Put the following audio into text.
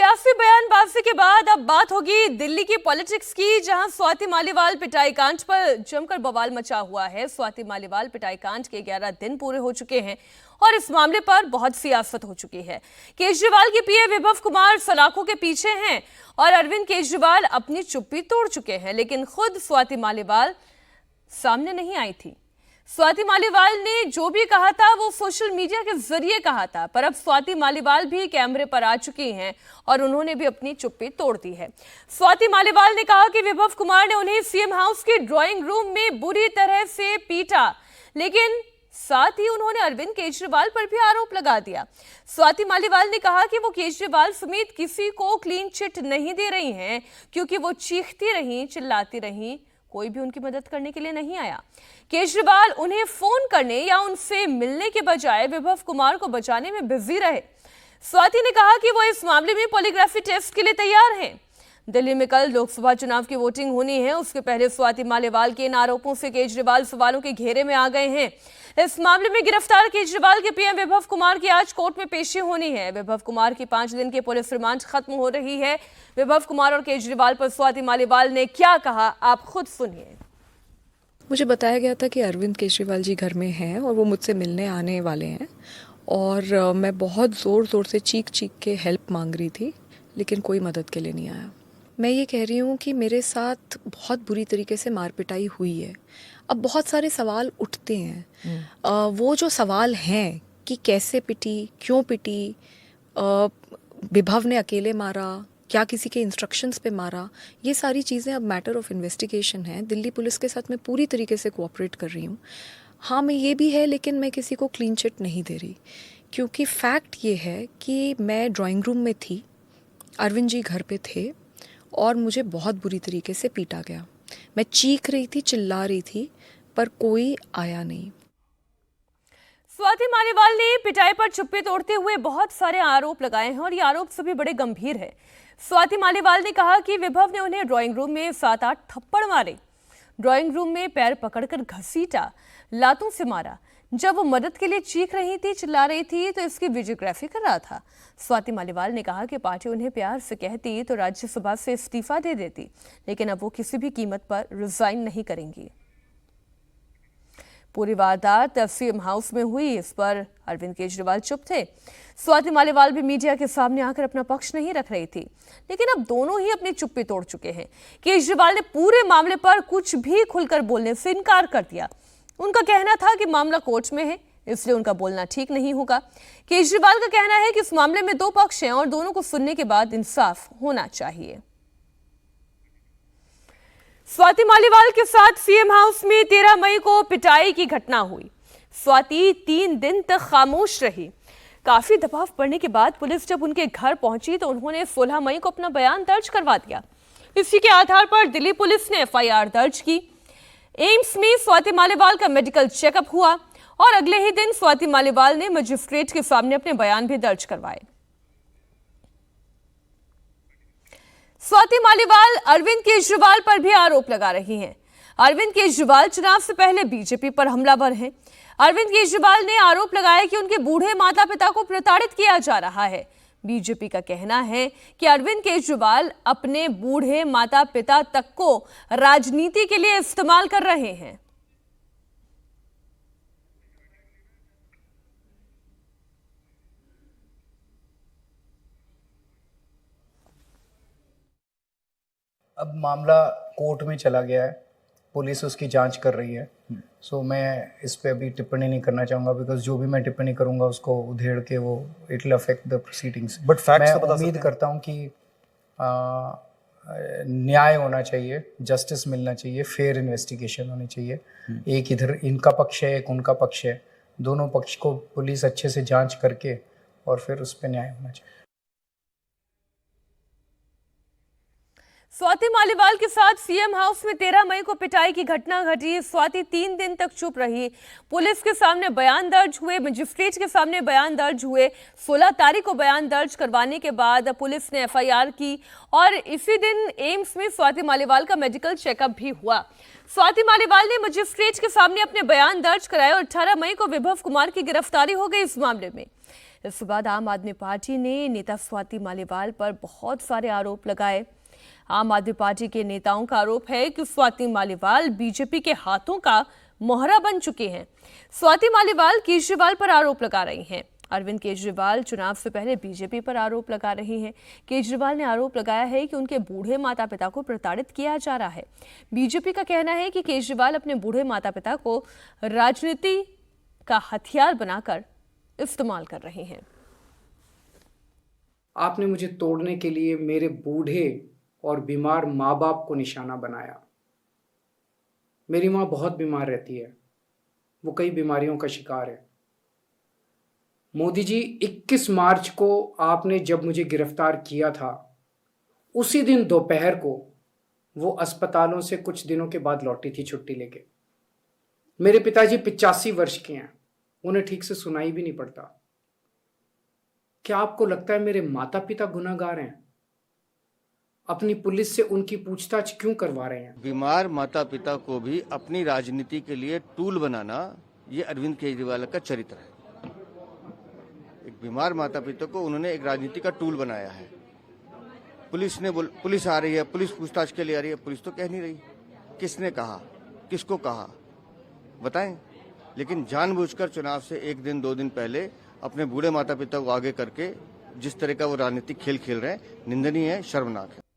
सियासी बयानबाजी के बाद अब बात होगी दिल्ली की पॉलिटिक्स की, जहां स्वाति मालीवाल पिटाई कांड पर जमकर बवाल मचा हुआ है। स्वाति मालीवाल पिटाई कांड के 11 दिन पूरे हो चुके हैं और इस मामले पर बहुत सियासत हो चुकी है। केजरीवाल के पीए विभव कुमार सलाखों के पीछे हैं और अरविंद केजरीवाल अपनी चुप्पी तोड़ चुके हैं, लेकिन खुद स्वाति मालीवाल सामने नहीं आई थी। स्वाति मालीवाल ने जो भी कहा था वो सोशल मीडिया के जरिए कहा था, पर अब स्वाति मालीवाल भी कैमरे पर आ चुकी हैं और उन्होंने भी अपनी चुप्पी तोड़ दी है। स्वाति मालीवाल ने कहा कि विभव कुमार ने उन्हें सीएम हाउस के ड्राइंग रूम में बुरी तरह से पीटा, लेकिन साथ ही उन्होंने अरविंद केजरीवाल पर भी आरोप लगा दिया। स्वाति मालीवाल ने कहा कि वो केजरीवाल समेत किसी को क्लीन चिट नहीं दे रही हैं, क्योंकि वो चीखती रहीं, चिल्लाती रहीं, कोई भी उनकी मदद करने के लिए नहीं आया। केजरीवाल उन्हें फोन करने या उनसे मिलने के बजाय विभव कुमार को बचाने में बिजी रहे। स्वाति ने कहा कि वो इस मामले में पॉलीग्राफी टेस्ट के लिए तैयार हैं। दिल्ली में कल लोकसभा चुनाव की वोटिंग होनी है, उसके पहले स्वाति मालीवाल के इन आरोपों से केजरीवाल सवालों के घेरे में आ गए हैं। इस मामले में गिरफ्तार केजरीवाल के पीएम विभव कुमार की आज कोर्ट में पेशी होनी है। विभव कुमार की 5 दिन की पुलिस रिमांड खत्म हो रही है। विभव कुमार और केजरीवाल पर स्वाति मालीवाल ने क्या कहा, आप खुद सुनिए। मुझे बताया गया था कि अरविंद केजरीवाल जी घर में हैं और वो मुझसे मिलने आने वाले हैं, और मैं बहुत ज़ोर से चीख के हेल्प मांग रही थी, लेकिन कोई मदद के लिए नहीं आया। मैं ये कह रही हूँ कि मेरे साथ बहुत बुरी तरीके से मार पिटाई हुई है। अब बहुत सारे सवाल उठते हैं। वो जो सवाल हैं कि कैसे पिटी, क्यों पिटी, विभव ने अकेले मारा, क्या किसी के इंस्ट्रक्शंस पे मारा, ये सारी चीज़ें अब मैटर ऑफ इन्वेस्टिगेशन है। दिल्ली पुलिस के साथ मैं पूरी तरीके से कोऑपरेट कर रही हूँ। हाँ, मैं ये भी है, लेकिन मैं किसी को क्लीन चिट नहीं दे रही, क्योंकि फैक्ट ये है कि मैं ड्राइंग रूम में थी, अरविंद जी घर पे थे और मुझे बहुत बुरी तरीके से पीटा गया। मैं चीख रही थी, चिल्ला रही थी, पर कोई आया नहीं। स्वाति मालीवाल ने पिटाई पर चुप्पी तोड़ते हुए बहुत सारे आरोप लगाए हैं और ये आरोप सभी बड़े गंभीर है। स्वाति मालीवाल ने कहा कि विभव ने उन्हें ड्राइंग रूम में 7-8 थप्पड़ मारे, ड्राइंग रूम में पैर पकड़कर घसीटा, लातों से मारा। जब वो मदद के लिए चीख रही थी, चिल्ला रही थी, तो इसकी वीडियोग्राफी कर रहा था। स्वाति मालीवाल ने कहा कि पार्टी उन्हें प्यार से कहती तो राज्यसभा से इस्तीफा दे देती, लेकिन अब वो किसी भी कीमत पर रिजाइन नहीं करेंगी। पूरी वारदात सीएम हाउस में हुई, इस पर अरविंद केजरीवाल चुप थे। स्वाति मालीवाल भी मीडिया के सामने आकर अपना पक्ष नहीं रख रही थी, लेकिन अब दोनों ही अपनी चुप्पी तोड़ चुके हैं। केजरीवाल ने पूरे मामले पर कुछ भी खुलकर बोलने से इनकार कर दिया। उनका कहना था कि मामला कोर्ट में है, इसलिए उनका बोलना ठीक नहीं होगा। केजरीवाल का कहना है कि इस मामले में 2 पक्ष हैं और दोनों को सुनने के बाद इंसाफ होना चाहिए। स्वाति मालीवाल के साथ सीएम हाउस में 13 मई को पिटाई की घटना हुई। स्वाति 3 दिन तक खामोश रही। काफी दबाव पड़ने के बाद पुलिस जब उनके घर पहुंची तो उन्होंने 16 मई को अपना बयान दर्ज करवा दिया। इसी के आधार पर दिल्ली पुलिस ने एफआईआर दर्ज की। एम्स में स्वाति मालीवाल का मेडिकल चेकअप हुआ और अगले ही दिन स्वाति मालीवाल ने मजिस्ट्रेट के सामने अपने बयान भी दर्ज करवाए। स्वाति मालीवाल अरविंद केजरीवाल पर भी आरोप लगा रही हैं। अरविंद केजरीवाल चुनाव से पहले बीजेपी पर हमलावर हैं। अरविंद केजरीवाल ने आरोप लगाया कि उनके बूढ़े माता पिता को प्रताड़ित किया जा रहा है। बीजेपी का कहना है कि अरविंद केजरीवाल अपने बूढ़े माता पिता तक को राजनीति के लिए इस्तेमाल कर रहे हैं। अब मामला कोर्ट में चला गया है, पुलिस उसकी जांच कर रही है। सो मैं इस पे अभी टिप्पणी नहीं करना चाहूँगा, बिकॉज जो भी मैं टिप्पणी करूँगा उसको उधेड़ के वो it will affect the proceedings. But मैं उम्मीद करता हूँ कि न्याय होना चाहिए, जस्टिस मिलना चाहिए, फेयर इन्वेस्टिगेशन होनी चाहिए। एक इधर इनका पक्ष है, एक उनका पक्ष है, दोनों पक्ष को पुलिस अच्छे से जाँच करके और फिर उस पर न्याय होना चाहिए। स्वाति मालीवाल के साथ सीएम हाउस में 13 मई को पिटाई की घटना घटी। स्वाति 3 दिन तक चुप रही। पुलिस के सामने बयान दर्ज हुए, मजिस्ट्रेट के सामने बयान दर्ज हुए। 16 तारीख को बयान दर्ज करवाने के बाद पुलिस ने एफआईआर की और इसी दिन एम्स में स्वाति मालीवाल का मेडिकल चेकअप भी हुआ। स्वाति मालीवाल ने मजिस्ट्रेट के सामने अपने बयान दर्ज कराए और 18 मई को विभव कुमार की गिरफ्तारी हो गई इस मामले में। इस बाद आम आदमी पार्टी ने नेता स्वाति मालीवाल पर बहुत सारे आरोप लगाए। आम आदमी पार्टी के नेताओं का आरोप है कि स्वाति मालीवाल बीजेपी के हाथों का मोहरा बन चुके हैं। स्वाति मालीवाल केजरीवाल पर आरोप लगा रही हैं। अरविंद केजरीवाल चुनाव से पहले बीजेपी पर आरोप लगा रही हैं। केजरीवाल ने आरोप लगाया है कि उनके बूढ़े माता पिता को प्रताड़ित किया जा रहा है। बीजेपी का कहना है कि केजरीवाल अपने बूढ़े माता पिता को राजनीति का हथियार बनाकर इस्तेमाल कर रहे हैं। आपने मुझे तोड़ने के लिए मेरे बूढ़े और बीमार माँ बाप को निशाना बनाया। मेरी माँ बहुत बीमार रहती है, वो कई बीमारियों का शिकार है। मोदी जी, 21 मार्च को आपने जब मुझे गिरफ्तार किया था, उसी दिन दोपहर को वो अस्पतालों से कुछ दिनों के बाद लौटी थी छुट्टी लेके। मेरे पिताजी 85 वर्ष के हैं, उन्हें ठीक से सुनाई भी नहीं पड़ता। क्या आपको लगता है मेरे माता पिता गुनहगार हैं? अपनी पुलिस से उनकी पूछताछ क्यों करवा रहे हैं? बीमार माता पिता को भी अपनी राजनीति के लिए टूल बनाना, ये अरविंद केजरीवाल का चरित्र है। एक बीमार माता पिता को उन्होंने एक राजनीति का टूल बनाया है। पुलिस आ रही है, पुलिस पूछताछ के लिए आ रही है, पुलिस तो कह नहीं रही। किसने कहा, किसको कहा बताएं। लेकिन जानबूझकर चुनाव से एक दिन 2 दिन पहले अपने बूढ़े माता पिता को आगे करके जिस तरह का वो राजनीतिक खेल खेल रहे हैं, निंदनीय है, शर्मनाक है।